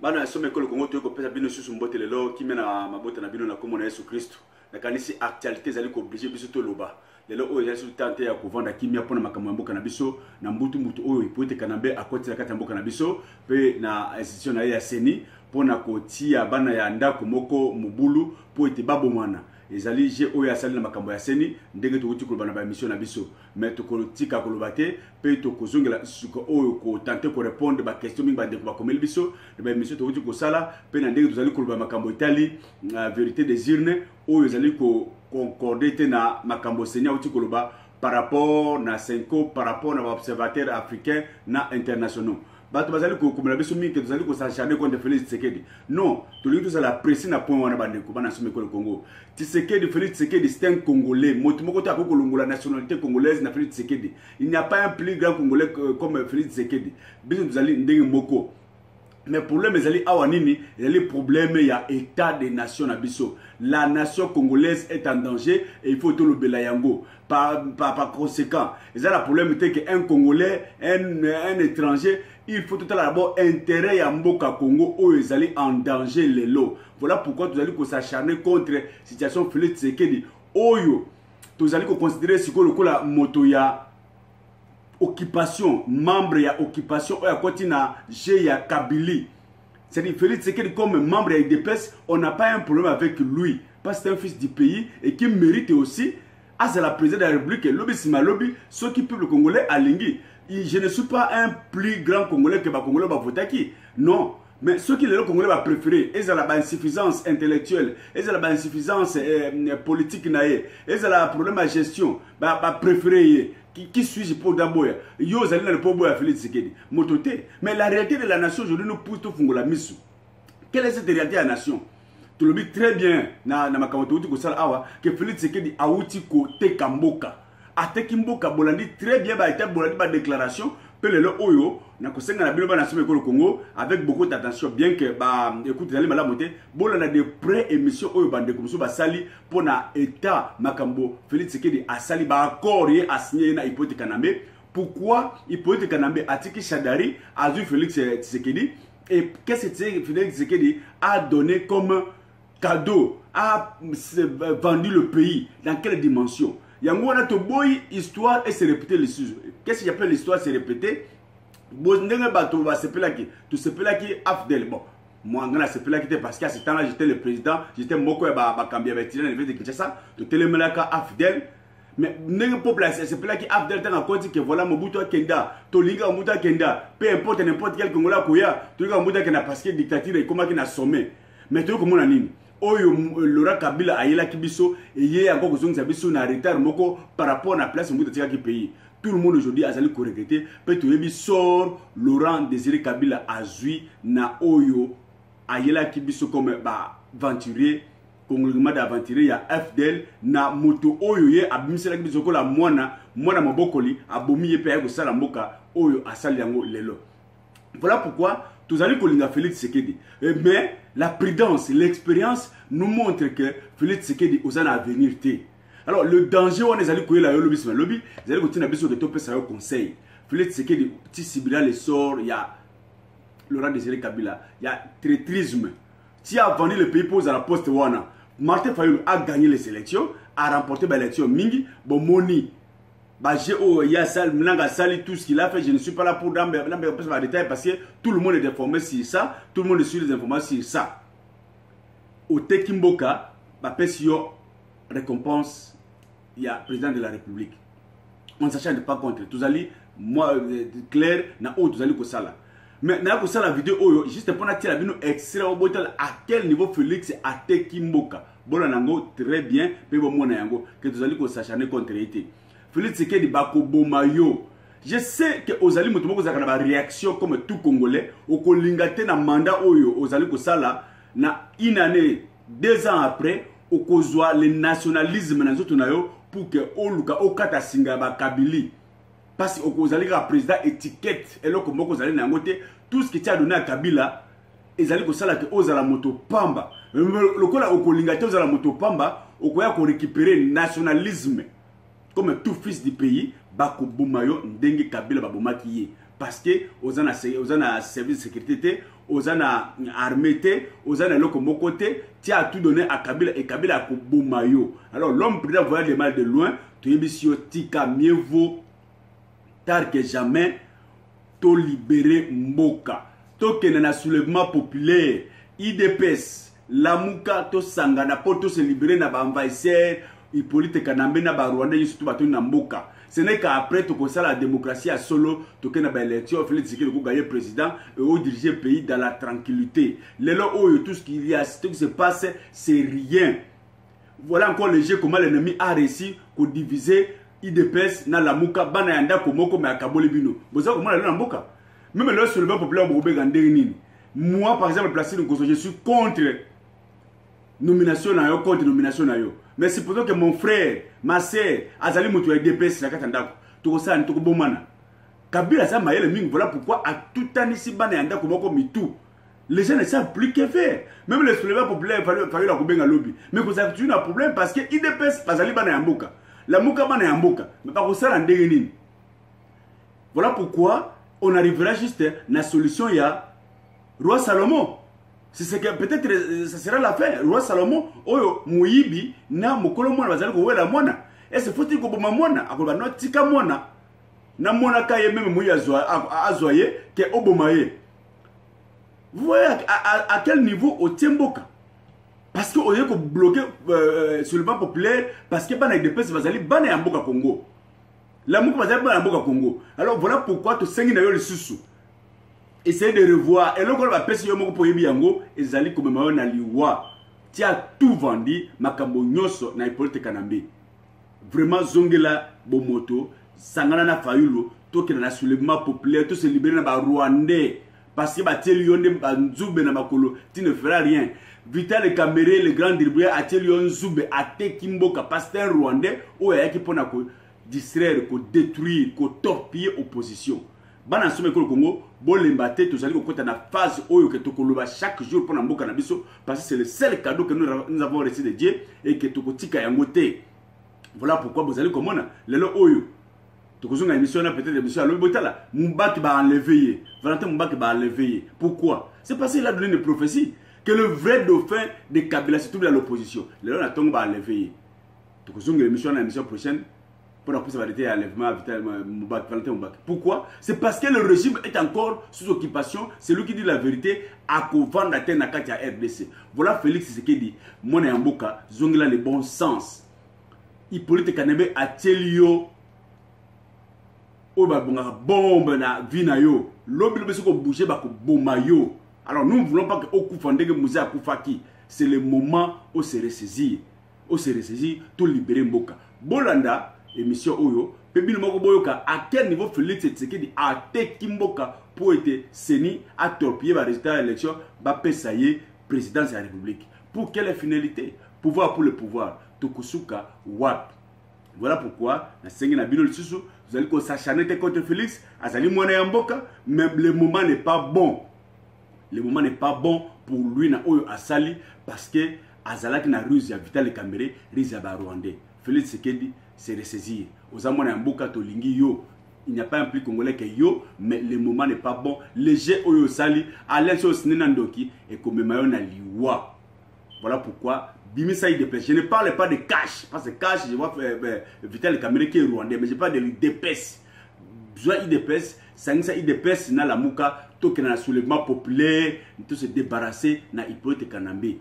bana some ko Congo to ko pesa bino susu mbote lelo kimena mabota na bino na komo na Yesu Kristo na kanisi actualité zali ko obligé biso to loba lelo oyo yali tante ya kovanda kimia pona makambo mboka na biso na mbutu oyo ipote kanambe akoti na kati mboka na biso pe na institution na ya seni pona kotia bana ya ndako moko mubulu po ete babo mwana ezali je oyo asali na makambo ya seni ndenge to koloba na ba mission na biso mais to kolotika koloba te pe to kozongela suko oyo ko tenter ko répondre ba question mingi ba ndeko ba komeli biso de ba mission to ko sala pe na ndenge tozali koloba makambo itali vérité des urnes oyo ezali ko concorder te na makambo seni uti koloba par rapport na Senko par rapport na observateurs africains na internationaux. Bato bazali ko kumela biso mingi ke tozali ko s'acharner contre Félix Tshisekedi. Non, to lingi tozala presser na point wana bandeko bana somme ko le Congo. Tshisekedi, Félix Tshisekedi c'est un Congolais. Moto moko ta ko longola nationalité congolaise na Félix Tshisekedi. Il n'y a pas un plus grand Congolais comme Félix Tshisekedi. Biso tozali ndenge moko. Mais problème ezali awa nini, ezali problème ya état des nations na biso. La nation congolaise est en danger et il faut tout le belayango. Par conséquent, ezali la problème c'est que un Congolais, un étranger, il faut tout d'abord intérêt ya mboka Congo où ezali en danger lelo. Voilà pourquoi nous allons s'acharner contre la situation Félix Tshisekedi. Oyo, nous allons considérer ce que le moto ya occupation, membre ya occupation, oya koti na G ya Kabili. C'est-à-dire Félix Tshisekedi comme membre ya IDPS, on n'a pas un problème avec lui. Parce que c'est un fils du pays et qui mérite aussi, à la présidente de la République, lobby sima lobby, ceux qui peuple congolais à Lingui. Je ne suis pas un plus grand Congolais que les Congolais va voter qui. Non. Mais ceux qui les Congolais va préférer, ils ont la insuffisance intellectuelle, ils ont la insuffisance politique, ils ont la problème de gestion, va préférer. Qui suis-je pour d'abord? Yo zali na le pobo ya Félix Tshisekedi. Mototé. Mais la réalité de la nation aujourd'hui nous pousse tout fungola misu. Quelle est cette réalité de la nation? Tu le dis très bien na makambo to ko sala awa que Félix Tshisekedi a outi ko te kamboka. Ateki mboka bolandi très bien ba été bolandi ba déclaration pelelo oyo na kosenga na bino ba nation ekolo Congo avec beaucoup d'attention bien que ba écoute zali mala moté bolanda de pré émission oyo bande ko muso ba sali pona état makambo Félix Tshisekedi a sali ba accord ye a signé na hypothèque Kanambe. Pourquoi hypothèque Kanambe atiki Shadari a vu Félix Tshisekedi et qu'est-ce que Félix Tshisekedi a donné comme cadeau, a vendu le pays dans quelle dimension? Yango na to boy histoire et se répéter les choses. Qu'est-ce que j'appelle l'histoire se répéter? Bon ndenge bato va sepela ki, tu sepela ki Afdel. Bon, moi ngana sepela ki parce qu'à ce temps-là j'étais le président, j'étais moko ba Kambia Betina de Kinshasa, to telemelaka Afdel. Mais ndenge peuple sepela ki Afdel tant encore dit que voilà Mobutu Kenda, to linga Mobutu Kenda, peu importe n'importe quel Congolais koya, to linga Mobutu Kenda parce que dictature et comment qui na sommet. Mais tu comment na nini? Oyo Laurent Kabila ayela kibiso et yé encore kozongisa biso na retard moko par rapport na place mbuta tika ki pays. Tout le monde aujourd'hui a zali ko regretter peut yebi sort Laurent Désiré Kabila azui na oyo ayela kibiso comme ba aventurier congolais d'aventurier ya FDL na moto oyo ye abimisela kibiso ko la mwana mabokoli abomi ye pe ya ko sala mboka oyo asali yango lelo. Voilà pourquoi tous allons kolinga Félix Tshisekedi. Mais la prudence, l'expérience nous montre que Félix Tshisekedi aux années à venir. Alors le danger on est allé couiller la lobby, c'est lobby. Vous allez continuer à besoin de topper ça au conseil. Félix Tshisekedi, si Sibila les sort, il y a Laurent Désiré Kabila, il y a traîtrisme. Si a vendu le pays pose à la poste wana, Martin Fayulu a gagné les élections, a remporté l'élection Mingi, bon Moni. Bah j'ai tout ce qu'il a fait, je ne suis pas là pour dans les détails parce que tout le monde est informé sur ça, tout le monde est sur les informations sur ça. Au Tekimboka, bah Pessio récompense, il y a président de la République. On ne s'achète pas contre. Tous allez, moi, clair, na haut, tous allez que ça là. Mais na ça la vidéo, juste pour nattirer la vidéo extrait au botal à quel niveau Félix a Tekimboka. Bon, nango très bien, mais bon, mon yango, que tous allez que s'acharner contre été. Félix Tshisekedi bako bomayo. Je sais que Ozali Motomoko za kana réaction comme tout Congolais au kolingate na mandat oyo Ozali ko sala na une année 2 ans après au kozwa le nationalisme na zoto nayo pour que oluka okata singa ba Kabili parce que Ozali ka président étiquette et loko moko Ozali na ngote tout ce qui t'a donné à Kabila ezali ko sala que Ozala moto pamba lokola okolingate Ozala moto pamba okoya ko récupérer nationalisme comme tout fils du pays, Bako Boumayo, Ndenge Kabila Babomaki. parce que aux na service de sécurité, aux na armée, aux na loko mokote, tu as tout donné à Kabila et Kabila a Bomayo. Alors l'homme président voyait le mal de loin, tu es bisio tika mieux vaut tard que jamais, to libérer Mboka. To que na soulèvement populaire, IDPS, Lamuka, to sangana pour to se libérer na ba envahisseur, Hippolyte Kanambe na ba Rwanda, surtout ba to na Mboka. Ce n'est qu'après tout ça la démocratie à solo, tout que na ba élection, Félix Tshisekedi ko gagner président et au diriger le pays dans la tranquillité. Tout ce qu'il y a, tout ce qui se passe, c'est rien. Voilà encore le jeu comment l'ennemi a réussi à diviser IDPS na Lamuka, bana yanda komoko mais akaboli bino. Vous savez comment la Mboka? Même le soulèvement populaire au Béganderini. Moi par exemple, placé je suis contre nomination na yo, contre nomination na yo. Mais c'est pourtant que mon frère, ma soeur, Azali Moutou et DPS, la katanda, tout ça, tout bomana. Kabila ça m'a le ming, voilà pourquoi à tout temps ici, banayanda, comme mitou. Les gens ne savent plus que faire. Même les soulèvements populaires, il fallait la couper à lobby. Mais vous avez un problème parce que IDPS, Azali banayamboka. La mouka banayamboka. Mais par ça, en dégaine. Voilà pourquoi on arrivera juste à la solution, il y a Roi Salomon. C'est que peut-être ça sera la fin. Roi Salomon, oyo muyibi na mokolo mwana bazali ko wela mwana. Et c'est faut-il ko boma mwana akoba no tika mwana. Na mwana kaye même muyi azoye ke obomaye. Vous voyez à quel niveau au Tiemboka. Parce que oyo ko bloquer sur le banc populaire parce que bana de pèse bazali bana ya mboka Congo. La mboka bazali bana ya mboka Congo. Alors voilà pourquoi to sengi na yo le susu. Essayez de revoir. Et là, quand on va passer au pour Yango, ils allaient comme na liwa. Tu as tout vendu, makambo nyoso na Hippolyte Kanambe. Vraiment, zongela bomoto, sangana na fayulo, to que na soulèvement populaire, tout se libérer na ba Rwandais. Parce que ba tiel yonde ba nzube na makolo, tu ne feras rien. Vital Kamere, le grand dribbleur, a tiel yon nzube, a te kimboka, parce que un Rwandais, ou ya qui pona ko distraire, ko détruire, ko torpiller opposition. Bana somme ko Congo bolemba te tozali ko kota na phase oyo ke tokoloba chaque jour pour na mboka na biso parce que c'est le seul cadeau que nous avons reçu de Dieu et que tokotika yango te. Voilà pourquoi vous allez komona lelo oyo tokozonga émission na peut-être émission alo botala Mbaki ba enlever Valentin Mbaki ba enlever. Pourquoi? C'est parce qu'il a donné une prophétie que le vrai dauphin de Kabila se trouve dans l'opposition. Lelo na tongo ba enlever. Tokozonga émission na émission prochaine. Pour la possibilité d'enlèvement Valentin Mbaki. Pourquoi? C'est parce que le régime est encore sous occupation. C'est lui qui dit la vérité. À vendre la terre à RDC. Voilà Félix Tshisekedi. Mon Mboka, zongla le bon sens. Hippolyte Kanambe a telio. Oba bonga bombe na vinayo. L'homme ne peut bouger bako bomayo. Alors nous ne voulons pas que Okufandege Moussa Koufaki. C'est le moment où se ressaisir. Où se ressaisir, tout libérer Mboka. Bolanda. Émission Oyo, Pébino Moko Boyoka, à quel niveau Félix Tshisekedi a été Kimboka pour être séni à torpiller le résultat de l'élection, Bapé Saye, présidence de la République. Pour quelle finalité? Pouvoir pour le pouvoir. Tokusuka Wap. Voilà pourquoi, dans vous allez s'acharner contre Félix, Azali Mwana Mboka, mais le moment n'est pas bon. Le moment n'est pas bon pour lui, na Oyo Asali, parce que Azalaki na ruse ya Vital Kamere, ruse ya Rwandais. Félix Tshisekedi c'est ressaisir. Aux amona mboka to lingi yo. Il n'y a pas un plus congolais que yo, mais le moment n'est pas bon. Les jeux oyo sali, allez sur Snenandoki et comme mayon na liwa. Voilà pourquoi Bimisa IDPS. Je ne parle pas de cash, parce que cash, je vois Vital Kamere qui est rwandais, mais je parle de l'IDPS. Besoin IDPS, Sangisa IDPS na la mouka, tout que na soulèvement populaire, tout se débarrasser na Hippolyte Kanambe.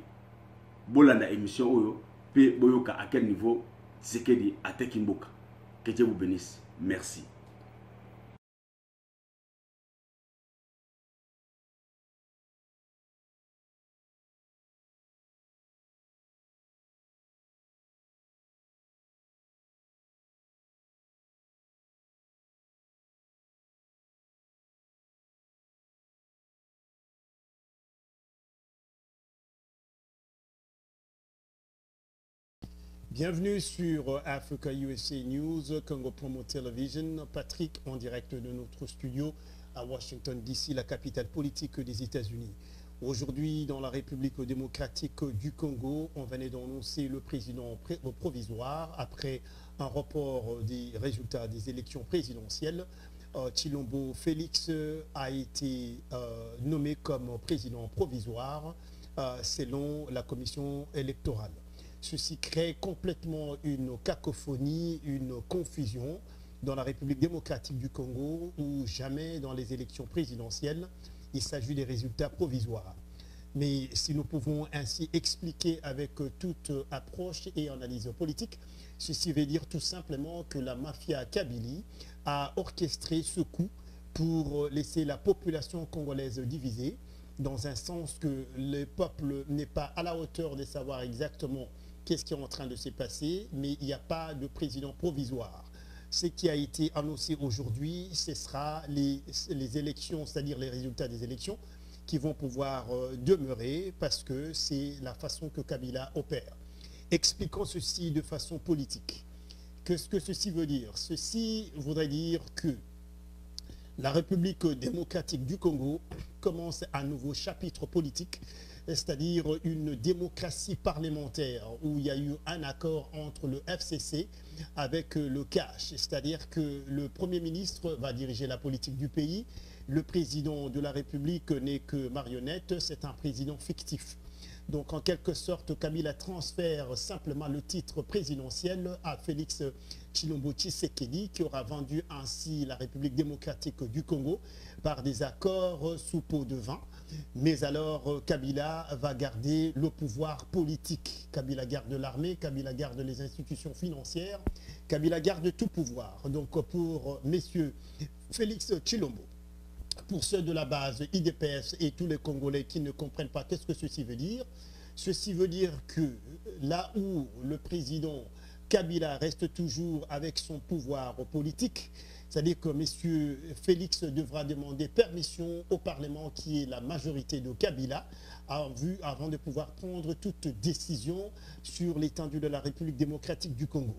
Bolanda émission oyo, pe boyoka à quel niveau? C'est que dit à Tekimboka. Que Dieu vous bénisse. Merci. Bienvenue sur Africa USA News, Congo Promo Television. Patrick en direct de notre studio à Washington DC, la capitale politique des États-Unis. Aujourd'hui, dans la République démocratique du Congo, on venait d'annoncer le président provisoire après un report des résultats des élections présidentielles. Tshilombo Félix a été nommé comme président provisoire selon la commission électorale. Ceci crée complètement une cacophonie, une confusion dans la République démocratique du Congo où jamais dans les élections présidentielles il s'agit des résultats provisoires. Mais si nous pouvons ainsi expliquer avec toute approche et analyse politique, ceci veut dire tout simplement que la mafia Kabylie a orchestré ce coup pour laisser la population congolaise divisée, dans un sens que le peuple n'est pas à la hauteur de savoir exactement qu'est-ce qui est en train de se passer, mais il n'y a pas de président provisoire. Ce qui a été annoncé aujourd'hui, ce sera les élections, c'est-à-dire les résultats des élections, qui vont pouvoir demeurer parce que c'est la façon que Kabila opère. Expliquons ceci de façon politique. Qu'est-ce que ceci veut dire? Ceci voudrait dire que la République démocratique du Congo commence un nouveau chapitre politique, c'est-à-dire une démocratie parlementaire où il y a eu un accord entre le FCC avec le CACH, c'est-à-dire que le Premier ministre va diriger la politique du pays. Le président de la République n'est que marionnette, c'est un président fictif. Donc en quelque sorte, Kabila transfère simplement le titre présidentiel à Félix Tshilombo Tshisekedi, qui aura vendu ainsi la République démocratique du Congo par des accords sous pot de vin. Mais alors Kabila va garder le pouvoir politique. Kabila garde l'armée, Kabila garde les institutions financières, Kabila garde tout pouvoir. Donc pour messieurs Félix Tshilombo, pour ceux de la base IDPS et tous les Congolais qui ne comprennent pas qu'est-ce que ceci veut dire que là où le président Kabila reste toujours avec son pouvoir politique, c'est-à-dire que M. Félix devra demander permission au Parlement qui est la majorité de Kabila avant de pouvoir prendre toute décision sur l'étendue de la République démocratique du Congo.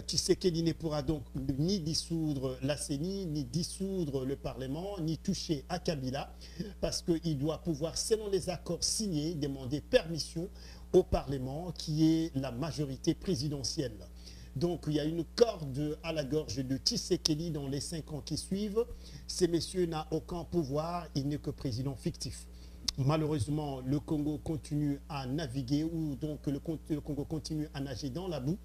Tshisekedi ne pourra donc ni dissoudre la CENI, ni dissoudre le Parlement, ni toucher à Kabila, parce qu'il doit pouvoir, selon les accords signés, demander permission au Parlement, qui est la majorité présidentielle. Donc il y a une corde à la gorge de Tshisekedi dans les 5 ans qui suivent. Ces messieurs n'ont aucun pouvoir, il n'est que président fictif. Malheureusement, le Congo continue à naviguer, ou donc le Congo continue à nager dans la boue.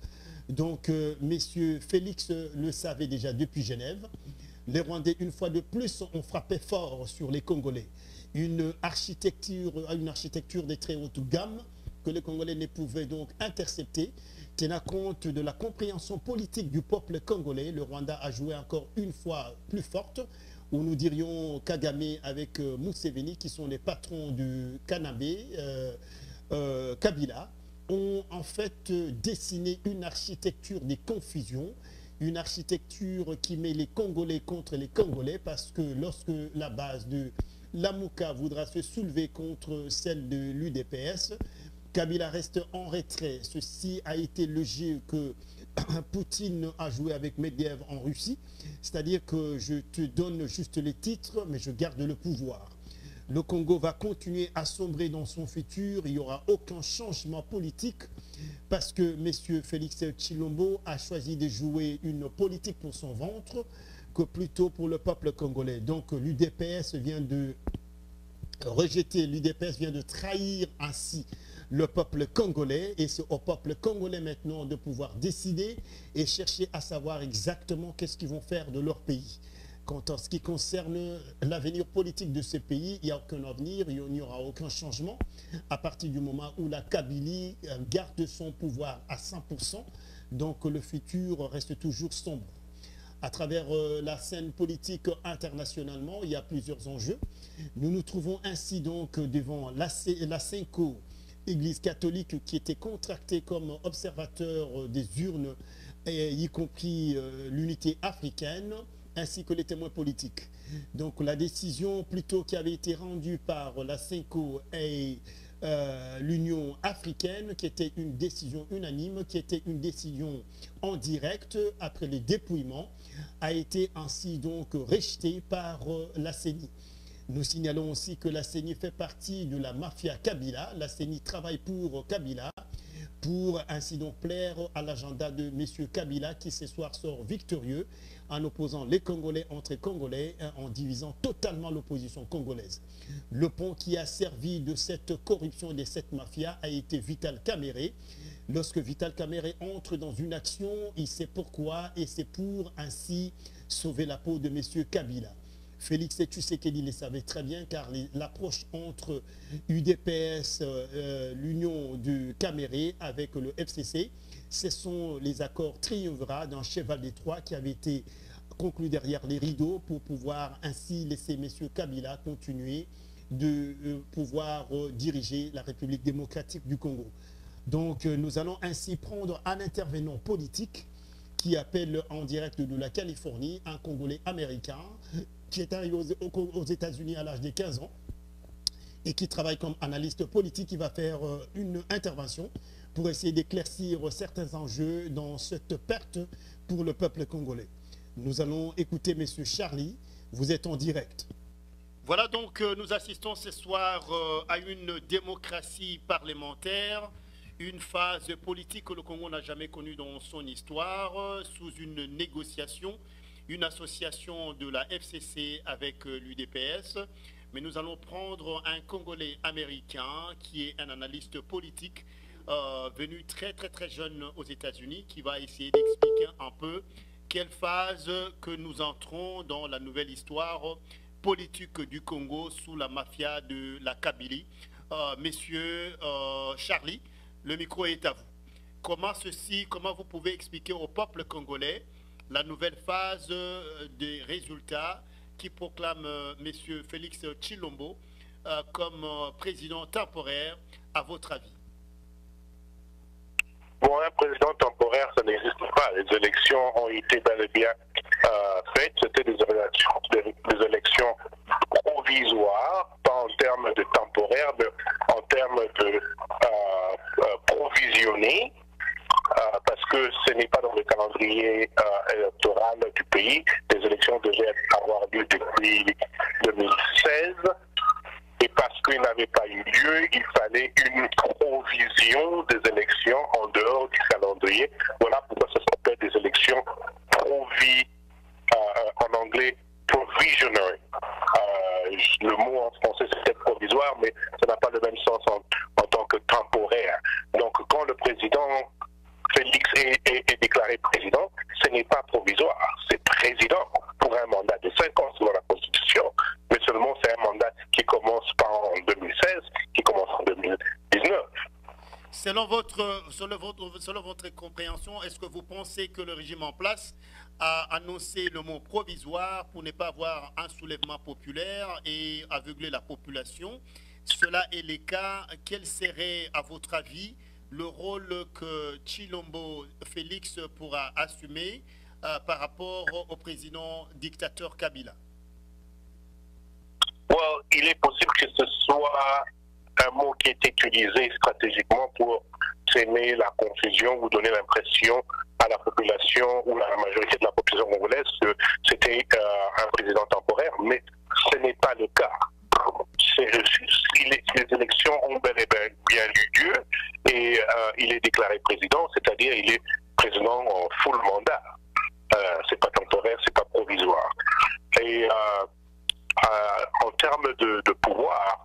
Donc, messieurs Félix le savait déjà depuis Genève. Les Rwandais, une fois de plus, ont frappé fort sur les Congolais. Une architecture de très haute gamme que les Congolais ne pouvaient donc intercepter. Tenant compte de la compréhension politique du peuple congolais, le Rwanda a joué encore une fois plus forte, où nous dirions Kagame avec Museveni, qui sont les patrons du Kanabé, Kabila, ont en fait dessiné une architecture des confusions, une architecture qui met les Congolais contre les Congolais, parce que lorsque la base de l'Amouka voudra se soulever contre celle de l'UDPS, Kabila reste en retrait. Ceci a été le jeu que Poutine a joué avec Medvedev en Russie, c'est-à-dire que je te donne juste les titres, mais je garde le pouvoir. Le Congo va continuer à sombrer dans son futur, il n'y aura aucun changement politique parce que M. Félix Tshilombo a choisi de jouer une politique pour son ventre que plutôt pour le peuple congolais. Donc l'UDPS vient de rejeter, l'UDPS vient de trahir ainsi le peuple congolais, et c'est au peuple congolais maintenant de pouvoir décider et chercher à savoir exactement qu'est-ce qu'ils vont faire de leur pays. Quant à ce qui concerne l'avenir politique de ce pays, il n'y a aucun avenir, il n'y aura aucun changement à partir du moment où la Kabylie garde son pouvoir à 100%, donc le futur reste toujours sombre. À travers la scène politique internationalement, il y a plusieurs enjeux. Nous nous trouvons ainsi donc devant la CENCO, Église catholique, qui était contractée comme observateur des urnes, y compris l'unité africaine, ainsi que les témoins politiques. Donc la décision plutôt qui avait été rendue par la CENCO et l'Union africaine, qui était une décision unanime, qui était une décision en direct après les dépouillements, a été ainsi donc rejetée par la CENI. Nous signalons aussi que la CENI fait partie de la mafia Kabila. La CENI travaille pour Kabila, pour ainsi donc plaire à l'agenda de M. Kabila, qui ce soir sort victorieux en opposant les Congolais entre Congolais, en divisant totalement l'opposition congolaise. Le pont qui a servi de cette corruption et de cette mafia a été Vital Kamerhe. Lorsque Vital Kamerhe entre dans une action, il sait pourquoi et c'est pour ainsi sauver la peau de M. Kabila. Félix Tshisekedi le savait très bien car l'approche entre UDPS, l'union du Kamerhe avec le FCC, ce sont les accords triumvirats d'un cheval des trois qui avaient été conclus derrière les rideaux pour pouvoir ainsi laisser M. Kabila continuer de pouvoir diriger la République démocratique du Congo. Donc nous allons ainsi prendre un intervenant politique qui appelle en direct de la Californie, un Congolais américain qui est arrivé aux États-Unis à l'âge de 15 ans et qui travaille comme analyste politique. Il va faire une intervention pour essayer d'éclaircir certains enjeux dans cette perte pour le peuple congolais. Nous allons écouter M. Charlie, vous êtes en direct. Voilà donc, nous assistons ce soir à une démocratie parlementaire, une phase politique que le Congo n'a jamais connue dans son histoire, sous une négociation, une association de la FCC avec l'UDPS. Mais nous allons prendre un Congolais américain qui est un analyste politique venu très jeune aux États-Unis, qui va essayer d'expliquer un peu quelle phase que nous entrons dans la nouvelle histoire politique du Congo sous la mafia de la Kabylie. Messieurs Charlie, le micro est à vous. Comment vous pouvez expliquer au peuple congolais la nouvelle phase des résultats qui proclame M. Félix Tshilombo comme président temporaire, à votre avis? Bon, un président temporaire, ça n'existe pas. Les élections ont été bel et bien faites. C'était des élections provisoires, pas en termes de temporaire, mais en termes de provisionné. Parce que ce n'est pas dans le calendrier électoral du pays. Les élections devaient avoir lieu depuis 2016. Et parce qu'il n'avait pas eu lieu, il fallait une provision des élections en dehors du calendrier. Voilà pourquoi ça s'appelle des élections en anglais provisionary. Le mot en français c'est provisoire, mais ça n'a pas le même sens en tant que temporaire. Donc quand le président Félix est déclaré président, ce n'est pas provisoire, c'est président pour un mandat de 5 ans selon la Constitution, mais seulement c'est un mandat qui commence pas en 2016, qui commence en 2019. Selon votre compréhension, est-ce que vous pensez que le régime en place a annoncé le mot provisoire pour ne pas avoir un soulèvement populaire et aveugler la population? Cela est le cas. Quel serait, à votre avis, le rôle que Tshilombo Félix pourra assumer par rapport au président dictateur Kabila? Well, il est possible que ce soit un mot qui est utilisé stratégiquement pour semer la confusion ou donner l'impression à la population ou à la majorité de la population congolaise que c'était un président temporaire, mais ce n'est pas le cas. Les élections ont bel et bien eu lieu et il est déclaré président, c'est-à-dire il est président en full mandat. C'est pas temporaire, c'est pas provisoire. Et en termes de pouvoir,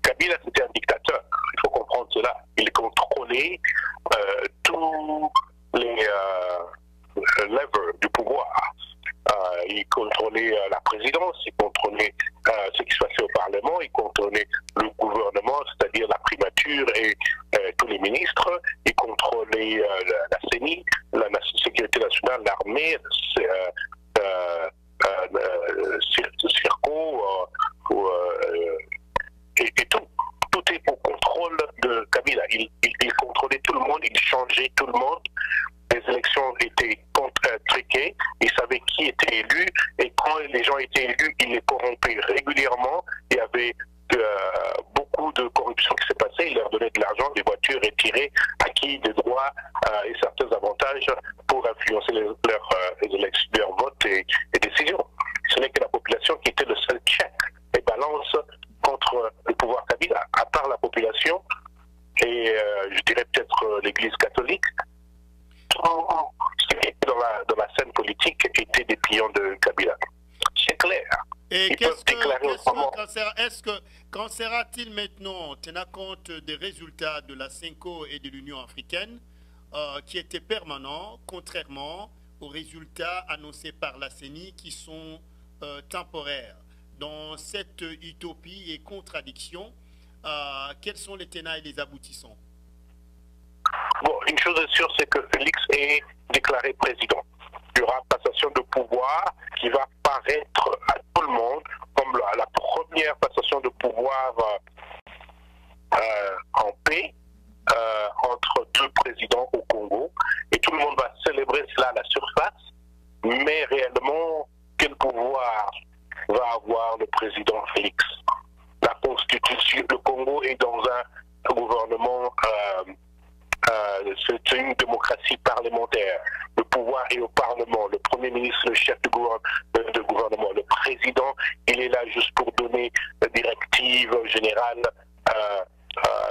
Kabila c'était un dictateur. Il faut comprendre cela. Il contrôlait tous les levers du pouvoir. Il contrôlait la présidence, il contrôlait ce qui se passait au Parlement, il contrôlait le gouvernement, c'est-à-dire la primature et tous les ministres, il contrôlait la CENI, la sécurité nationale, l'armée, Circo, et tout. Tout est au contrôle de Kabila. Il contrôlait tout le monde, il changeait tout le monde. Les élections étaient truquées, il savait qui était élu, et quand les gens étaient élus, il les corrompait régulièrement. Il y avait beaucoup de corruption qui s'est passée, il leur donnait de l'argent, des voitures retirées, acquis des droits et certains avantages pour influencer leurs votes et décisions. Ce n'est que la population qui était le seul check et balance contre le pouvoir Kabila, à part la population et je dirais peut-être l'Église catholique. Ce qui dans la scène politique étaient des clients de Kabila. C'est clair. Et qu'en sera-t-il maintenant, tenant compte des résultats de la CENCO et de l'Union africaine, qui étaient permanents, contrairement aux résultats annoncés par la CENI qui sont temporaires? Dans cette utopie et contradiction, quels sont les tenants et les aboutissants? Bon, une chose est sûre, c'est que Félix est déclaré président. Il y aura passation de pouvoir qui va paraître à tout le monde comme la première passation de pouvoir en paix entre deux présidents au Congo. Et tout le monde va célébrer cela à la surface. Mais réellement, quel pouvoir va avoir le président Félix? La Constitution, le Congo est dans un gouvernement, c'est une démocratie parlementaire. Le pouvoir est au Parlement, le Premier ministre, le chef de gouvernement, le président, il est là juste pour donner des directives générales.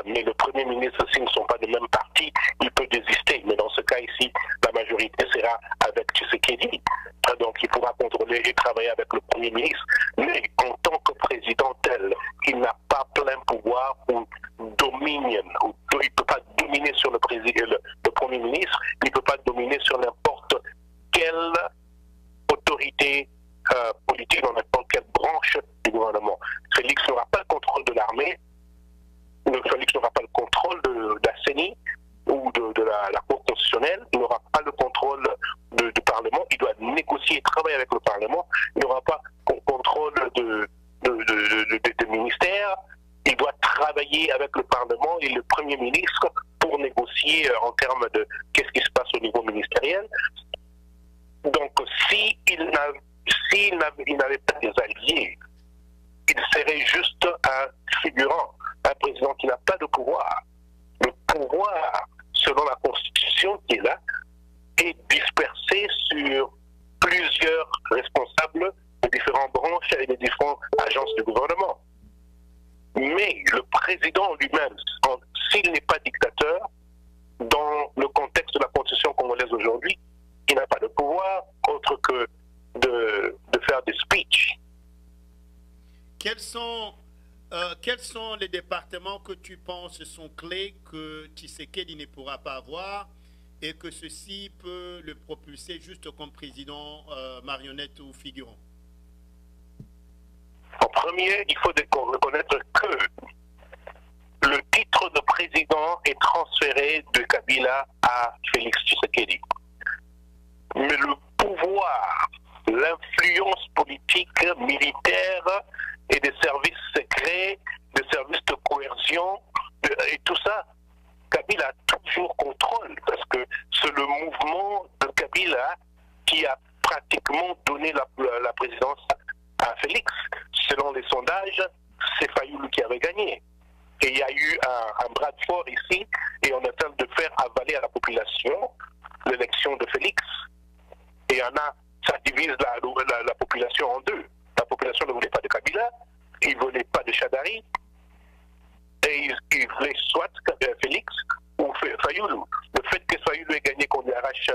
Mais le Premier ministre, s'ils ne sont pas de même parti, il peut désister. Mais dans ce cas ici, la majorité sera avec Tshisekedi. Donc il pourra contrôler et travailler avec le Premier ministre. Mais en tant que président tel, il n'a pas plein pouvoir ou dominion. Il ne peut pas dominer sur le Premier ministre, il ne peut pas dominer sur n'importe quelle autorité politique dans n'importe quelle branche du gouvernement. Félix n'aura pas le contrôle de l'armée. Félix n'aura pas le contrôle de la CENI ou de la Cour constitutionnelle, il n'aura pas le contrôle du Parlement, il doit négocier et travailler avec le Parlement, il n'aura pas le contrôle des ministères, il doit travailler avec le Parlement et le Premier ministre pour négocier en termes de qu'est-ce qui se passe au niveau ministériel. Donc s'il n'avait pas des alliés, il serait juste un figurant. Un président qui n'a pas de pouvoir. Le pouvoir, selon la Constitution qui est là, est dispersé sur plusieurs responsables de différentes branches et de différentes agences du gouvernement. Mais le président lui-même, s'il n'est pas dictateur, dans le contexte de la Constitution congolaise aujourd'hui, il n'a pas de pouvoir autre que de faire des speeches. Quels sont les départements que tu penses sont clés que Tshisekedi ne pourra pas avoir et que ceci peut le propulser juste comme président marionnette ou figurant? En premier, il faut reconnaître que le titre de président est transféré de Kabila à Félix Tshisekedi. Mais le pouvoir, l'influence politique, militaire et des services secrets, des services de coercion, et tout ça, Kabila toujours contrôle, parce que c'est le mouvement de Kabila qui a pratiquement donné la présidence à Félix. Selon les sondages, c'est Fayoulou qui avait gagné. Et il y a eu un bras de fort ici, et on est en train de faire avaler à la population l'élection de Félix. Et ça divise la population en deux. La population ne voulait pas de Kabila, ils ne voulaient pas de Chadari, et ils voulaient soit Félix ou Fayoulou. Le fait que Fayoulou ait gagné, qu'on lui arrache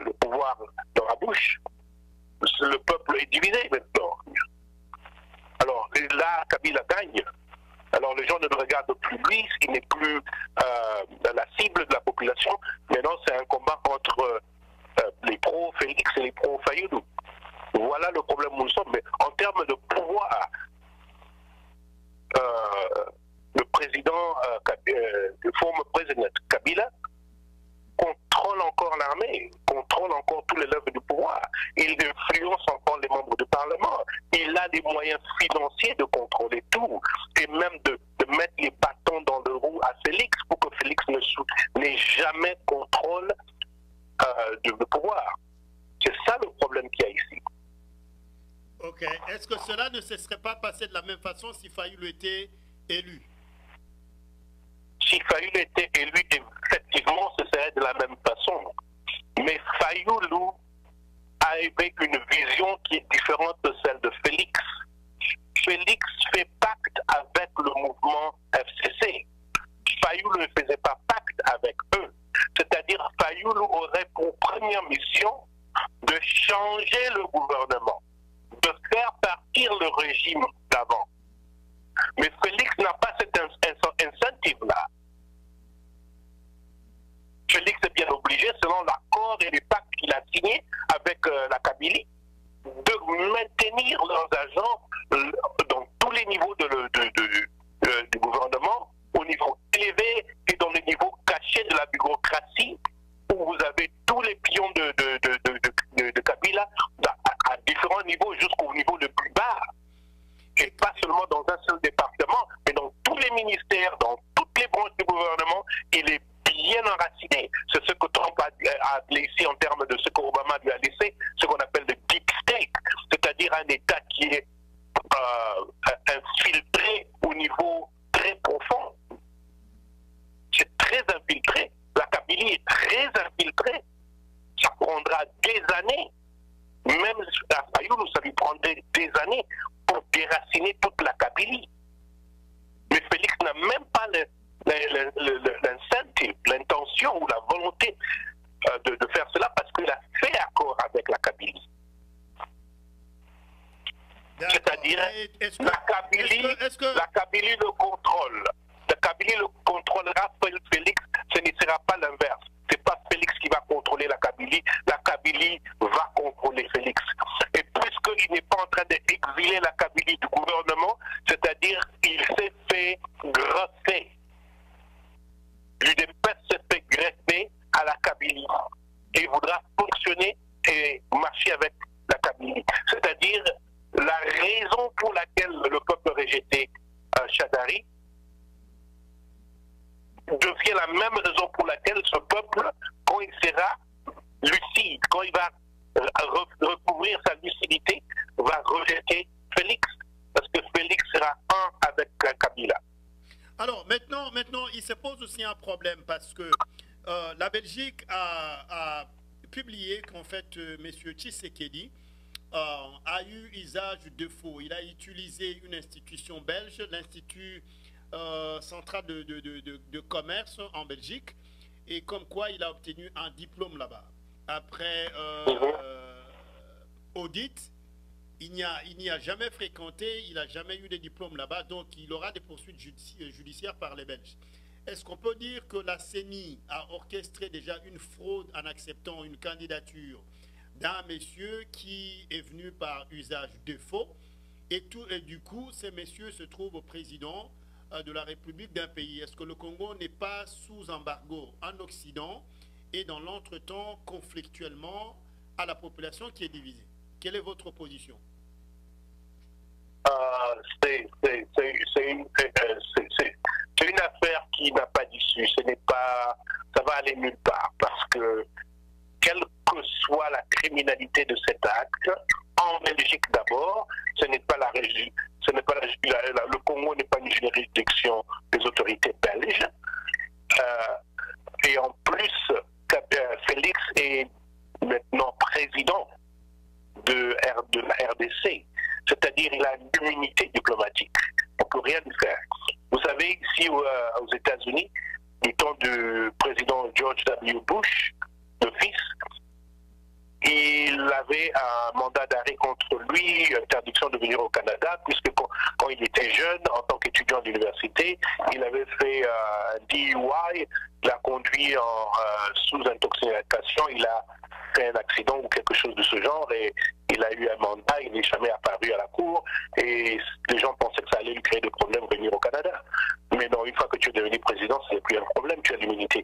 le pouvoir dans la bouche, le peuple est divisé maintenant. Alors là, Kabila gagne. Alors les gens ne le regardent plus lui, il n'est plus la cible de la population. Maintenant, c'est un combat entre les pro-Félix et les pro-Fayoulou. Voilà le problème où nous sommes. Mais en termes de pouvoir, le président, le former président Kabila, contrôle encore l'armée, contrôle encore tous les lèvres du pouvoir. Il influence encore les membres du Parlement. Il a les moyens financiers de contrôler tout et même de mettre les bâtons dans le roue à Félix pour que Félix n'ait jamais contrôle du pouvoir. C'est ça le problème qu'il y a ici. Ok. Est-ce que cela ne se serait pas passé de la même façon si Fayoulou était élu? Si Fayoulou était élu, effectivement, ce serait de la même façon. Mais Fayoulou avait une vision qui est différente de celle de Félix. Félix fait pacte avec le mouvement FCC. Fayoulou ne faisait pas pacte avec eux. C'est le régime d'avant. Mais Félix n'a pas cet incentive-là. Félix est bien obligé, selon l'accord et les pactes qu'il a signés avec la Kabylie, de maintenir leurs agents dans tous les niveaux du gouvernement, au niveau élevé et dans les niveaux cachés de la bureaucratie, où vous avez tous les pions de Kabila à différents niveaux jusqu'au niveau le plus bas. Et pas seulement dans un seul département, mais dans tous les ministères, dans toutes les branches du gouvernement, il est bien enraciné. C'est ce que Trump a laissé en termes de ce qu'Obama lui a laissé, ce qu'on appelle le deep state, c'est-à-dire un État qui est infiltré au niveau très profond. C'est très infiltré. La Kabylie est très infiltrée. Ça prendra des années. Même à Fayoum, ça lui prendrait des années pour déraciner toute la Kabylie. Mais Félix n'a même pas l'incentive, l'intention ou la volonté de faire cela parce qu'il a fait accord avec la Kabylie. C'est-à-dire, la Kabylie le contrôle. La Kabylie le contrôlera Félix, ce ne sera pas l'inverse. Ce n'est pas Félix qui va contrôler la Kabylie va contrôler Félix. Et puisqu'il n'est pas en train d'exiler la Kabylie du gouvernement, c'est-à-dire qu'il s'est fait greffer. L'UDPS s'est fait greffer à la Kabylie. Et il voudra fonctionner et marcher avec la Kabylie. C'est-à-dire la raison pour laquelle le peuple rejetait Chadari devient la même raison pour laquelle ce peuple, quand il sera lucide, quand il va recouvrir sa lucidité, va rejeter Félix, parce que Félix sera un avec Kabila. Alors maintenant, il se pose aussi un problème parce que la Belgique a publié qu'en fait, M. Tshisekedi a eu usage de faux. Il a utilisé une institution belge, l'Institut central de commerce en Belgique, et comme quoi il a obtenu un diplôme là-bas. Après audit, il n'y a jamais fréquenté, il n'a jamais eu de diplôme là-bas, donc il aura des poursuites judiciaires par les Belges. Est-ce qu'on peut dire que la CENI a orchestré déjà une fraude en acceptant une candidature d'un monsieur qui est venu par usage de faux, et du coup, ces messieurs se trouvent au président de la République d'un pays? Est-ce que le Congo n'est pas sous embargo en Occident et dans l'entretemps conflictuellement à la population qui est divisée? Quelle est votre position? C'est une affaire qui n'a pas d'issue. Ça va aller nulle part parce que quelle que soit la criminalité de cet acte, en Belgique d'abord, ce n'est pas le Congo n'est pas une juridiction des autorités belges. Et en plus, Félix est maintenant président de la RDC, c'est-à-dire il a une immunité diplomatique. On ne peut rien lui faire. Vous savez, ici aux États-Unis, du temps du président George W. Bush, le fils, il avait un mandat d'arrêt contre lui, interdiction de venir au Canada, puisque quand il était jeune, en tant qu'étudiant à l'université, il avait fait un DUI, il a conduit sous intoxication, il a fait un accident ou quelque chose de ce genre, et il a eu un mandat, il n'est jamais apparu à la cour, et les gens pensaient que ça allait lui créer des problèmes de venir au Canada. Mais non, une fois que tu es devenu président, ce n'est plus un problème, tu as l'immunité.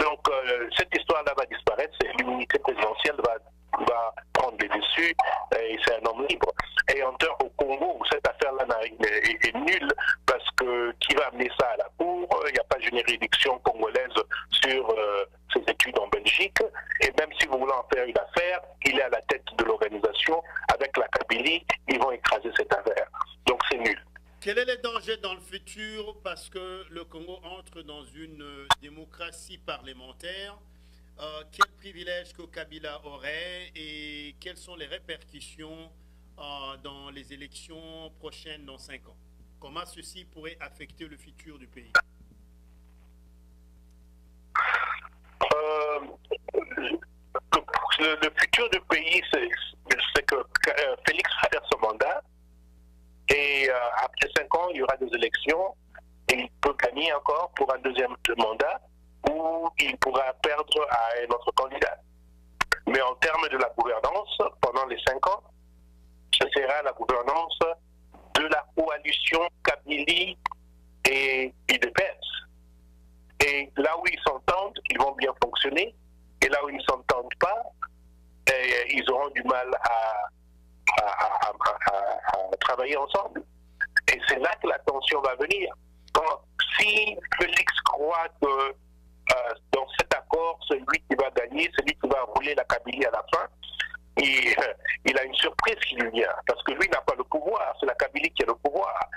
Donc cette histoire-là va disparaître, l'immunité présidentielle va prendre les dessus, et c'est un homme libre. Et en termes au Congo, cette affaire-là est nulle, parce que qui va amener ça à la cour? Il n'y a pas de juridiction congolaise sur ses études en Belgique, et même si vous voulez en faire une affaire, il est à la tête de l'organisation, avec la Kabylie, ils vont écraser cette affaire. Donc c'est nul. Quel est le danger dans le futur parce que le Congo entre dans une démocratie parlementaire? Quel privilège que Kabila aurait et quelles sont les répercussions dans les élections prochaines dans 5 ans? Comment ceci pourrait affecter le futur du pays? Le futur du pays, c'est que Félix va faire son mandat Et après 5 ans, il y aura des élections et il peut gagner encore pour un deuxième mandat ou il pourra perdre à un autre candidat. Mais en termes de la gouvernance, pendant les 5 ans, ce sera la gouvernance de la coalition Kabylie et UDPS. Et là où ils s'entendent, ils vont bien fonctionner. Et là où ils ne s'entendent pas, ils auront du mal à travailler ensemble. Et c'est là que la tension va venir. Si Félix croit que dans cet accord, c'est lui qui va gagner, c'est lui qui va rouler la Kabylie à la fin, il a une surprise qui lui vient. Parce que lui n'a pas le pouvoir, c'est la Kabylie qui a le pouvoir.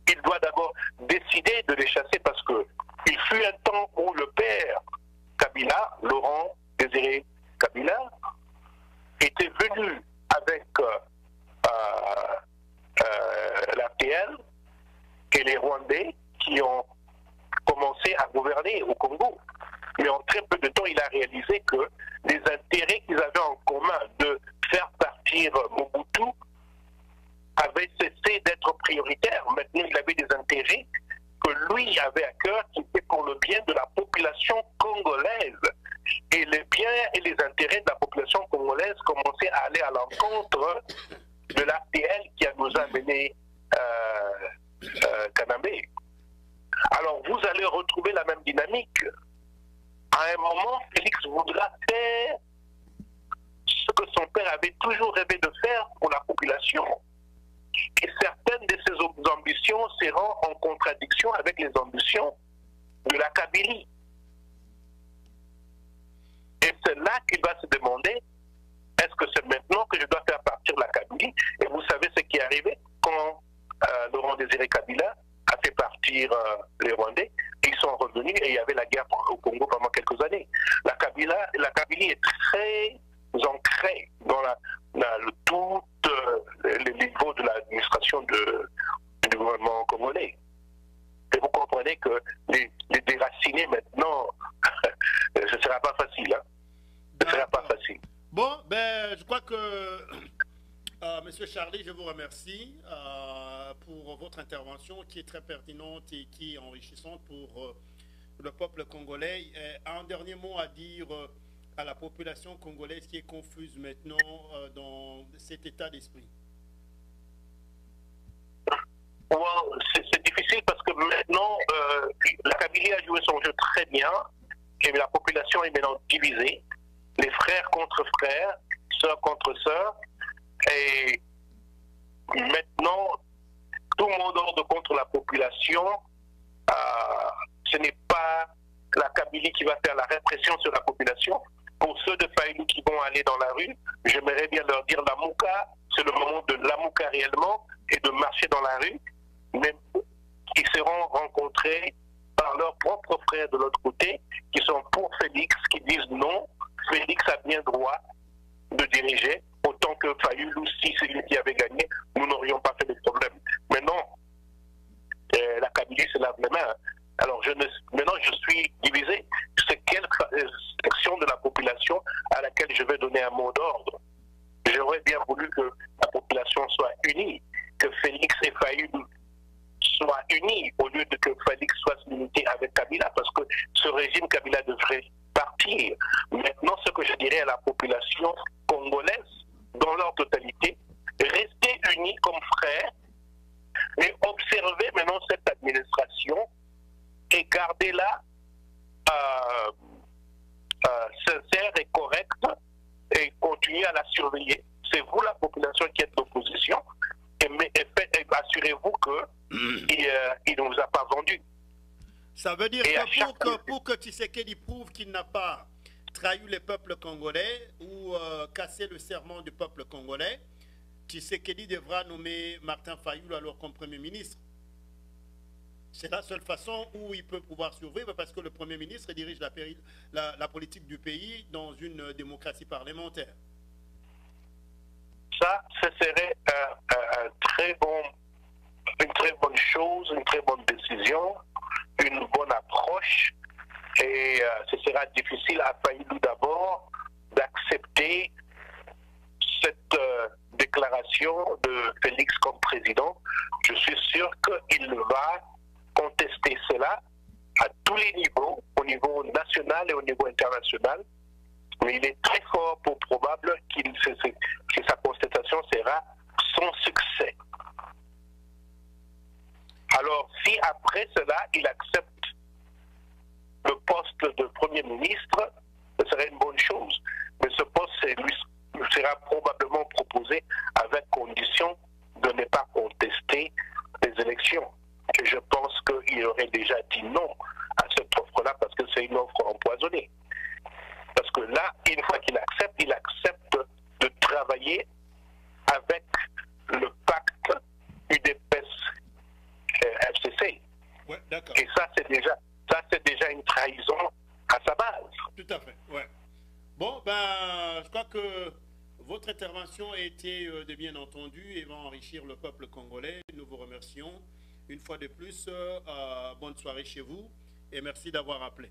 Il doit d'abord décider de les chasser parce qu'il fut un temps où le père Kabila, Laurent Désiré Kabila, était venu avec l'APL et les Rwandais qui ont commencé à gouverner au Congo. Mais en très peu de temps, il a réalisé que les intérêts qu'ils avaient en commun de faire partir Mobutu avaient cessé d'être prioritaires. Maintenant, il avait des intérêts que lui avait à cœur, qui étaient pour le bien de la population congolaise. Et les biens et les intérêts de la population congolaise commençaient à aller à l'encontre de l'APL qui nous a mené Kanambe. Alors vous allez retrouver la même dynamique. À un moment, Félix voudra faire ce que son père avait toujours rêvé de faire pour la population. Et certaines de ses ambitions seront en contradiction avec les ambitions de la Kabylie. Et c'est là qu'il va se demander, est-ce que c'est maintenant que je dois faire partir la Kabylie? Et vous savez ce qui est arrivé quand Laurent Désiré Kabila a fait partir les Rwandais. Ils sont revenus et il y avait la guerre au Congo pendant quelques années. La Kabylie est très ancrée dans tout les niveaux de l'administration du gouvernement congolais. Et vous comprenez que les déraciner maintenant, ce ne sera pas facile. Hein? Ce ne sera pas facile. Bon, ben, je crois que, Monsieur Charlie, je vous remercie pour votre intervention qui est très pertinente et qui est enrichissante pour le peuple congolais. Et un dernier mot à dire à la population congolaise qui est confuse maintenant dans cet état d'esprit. C'est difficile parce que maintenant, la Kabylie a joué son jeu très bien et la population est maintenant divisée. Les frères contre frères, sœurs contre sœurs. Et maintenant, tout le monde ordre contre la population. Ce n'est pas la Kabylie qui va faire la répression sur la population. Pour ceux de Faïlou qui vont aller dans la rue, j'aimerais bien leur dire Lamouka, c'est le moment de Lamouka réellement et de marcher dans la rue. Mais ils seront rencontrés par leurs propres frères de l'autre côté qui sont pour Félix, qui disent non, Félix a bien droit de diriger, autant que Fayoulou, si c'est lui qui avait gagné, nous n'aurions pas fait de problème. Mais non, la Kabylie se lave les mains. Alors maintenant je suis divisé. C'est quelle section de la population à laquelle je vais donner un mot d'ordre? J'aurais bien voulu que la population soit unie, que Félix et Fayoulou soient unis au lieu de que Félix soit limité avec Kabila, parce que ce régime Kabila devrait partir. Maintenant, ce que je dirais à la population congolaise, dans leur totalité, restez unis comme frères, mais observez maintenant cette administration et gardez-la sincère et correcte et continuez à la surveiller. C'est vous, la population, qui êtes d'opposition, et assurez-vous qu'il ne vous a pas vendu. Ça veut dire que pour que Tshisekedi prouve qu'il n'a pas trahi le peuple congolais ou cassé le serment du peuple congolais, Tshisekedi devra nommer Martin Fayoulou alors comme Premier ministre. C'est la seule façon où il peut pouvoir survivre parce que le Premier ministre dirige la politique du pays dans une démocratie parlementaire. Ça, ce serait une très bonne chose, une très bonne décision, une bonne approche. Et ce sera difficile à Fayoulou d'abord d'accepter cette déclaration de Félix comme président. président, je suis sûr qu'il va contester cela à tous les niveaux, au niveau national et au niveau international. Mais il est très fort pour probable que sa contestation sera sans succès. Alors, si après cela, il accepte le poste de Premier ministre, ce serait une bonne chose. Mais ce poste lui sera probablement proposé avec condition de ne pas contester les élections. Et je pense qu'il aurait déjà dit non à cette offre-là parce que c'est une offre empoisonnée. Parce que là, une fois qu'il accepte, il accepte de travailler avec le pacte UDPS-FCC. Ouais, d'accord. Et ça, c'est déjà une trahison à sa base. Tout à fait, ouais. Bon, ben, je crois que votre intervention a été de bien entendu et va enrichir le peuple congolais. Nous vous remercions une fois de plus. Bonne soirée chez vous et merci d'avoir appelé.